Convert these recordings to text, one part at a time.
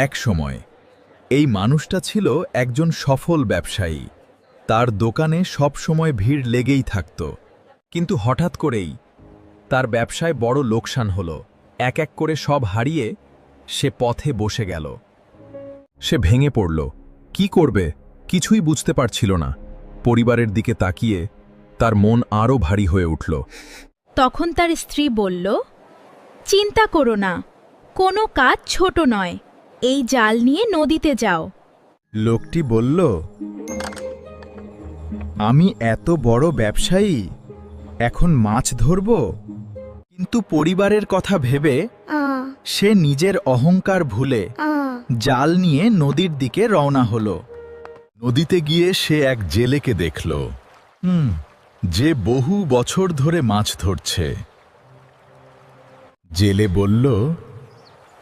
এক সময় এই মানুষটা ছিল একজন সফল ব্যবসায়ী। তার দোকানে সব সময় ভিড় লেগেই থাকত, কিন্তু হঠাৎ করেই তার ব্যবসায় বড় লোকসান হলো। এক এক করে সব হারিয়ে সে পথে বসে গেল। সে ভেঙে পড়ল। কি করবে কিছুই বুঝতে পারছিল না। পরিবারের দিকে তাকিয়ে তার মন আরও ভারী হয়ে উঠল। তখন তার স্ত্রী বলল, চিন্তা করো না, কোনো কাজ ছোট নয়, এই জাল নিয়ে নদীতে যাও। লোকটি বলল, আমি এত বড় ব্যবসায়ী, এখন মাছ ধরব? কিন্তু পরিবারের কথা ভেবে সে নিজের অহংকার ভুলে জাল নিয়ে নদীর দিকে রওনা হলো। নদীতে গিয়ে সে এক জেলেকে দেখল, যে বহু বছর ধরে মাছ ধরছে। জেলে বলল,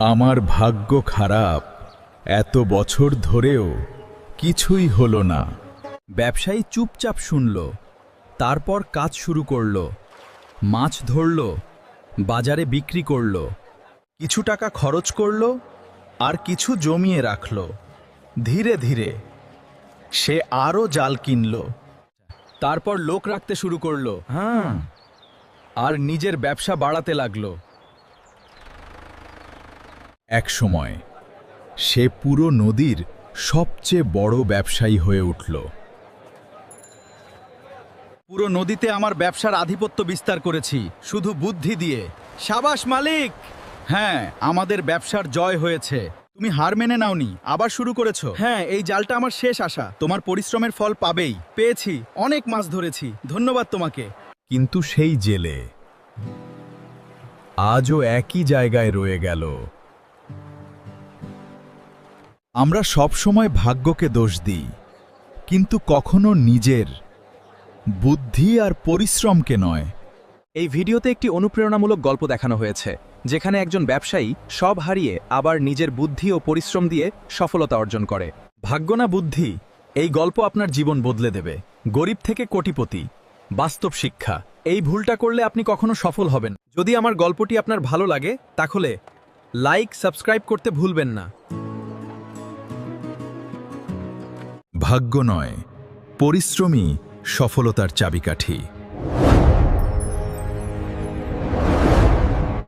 আমার ভাগ্য খারাপ, এত বছর ধরেও কিছুই হলো না। ব্যবসায়ী চুপচাপ শুনল, তারপর কাজ শুরু করল। মাছ ধরল, বাজারে বিক্রি করল, কিছু টাকা খরচ করল, আর কিছু জমিয়ে রাখল। ধীরে ধীরে সে আরও জাল কিনল, তারপর লোক রাখতে শুরু করল, আর নিজের ব্যবসা বাড়াতে লাগল। এক সময় সে পুরো নদীর সবচেয়ে বড় ব্যবসায়ী হয়ে উঠল। পুরো নদীতে আমার ব্যবসার আধিপত্য বিস্তার করেছি, শুধু বুদ্ধি দিয়ে। সাবাস মালিক! হ্যাঁ, আমাদের ব্যবসার জয় হয়েছে। তুমি হার মেনে নাওনি, আবার শুরু করেছো। হ্যাঁ, এই জালটা আমার শেষ আশা। তোমার পরিশ্রমের ফল পাবেই। পেয়েছি, অনেক মাছ ধরেছি, ধন্যবাদ তোমাকে। কিন্তু সেই জেলে আজও একই জায়গায় রয়ে গেল। আমরা সব সময় ভাগ্যকে দোষ দিই, কিন্তু কখনো নিজের বুদ্ধি আর পরিশ্রমকে নয়। এই ভিডিওতে একটি অনুপ্রেরণামূলক গল্প দেখানো হয়েছে, যেখানে একজন ব্যবসায়ী সব হারিয়ে আবার নিজের বুদ্ধি ও পরিশ্রম দিয়ে সফলতা অর্জন করে। ভাগ্য না বুদ্ধি, এই গল্প আপনার জীবন বদলে দেবে। গরিব থেকে কোটিপতি, বাস্তব শিক্ষা। এই ভুলটা করলে আপনি কখনো সফল হবেন। যদি আমার গল্পটি আপনার ভালো লাগে, তাহলে লাইক, সাবস্ক্রাইব করতে ভুলবেন না। ভাগ্য নয়, পরিশ্রমই সফলতার চাবিকাঠি।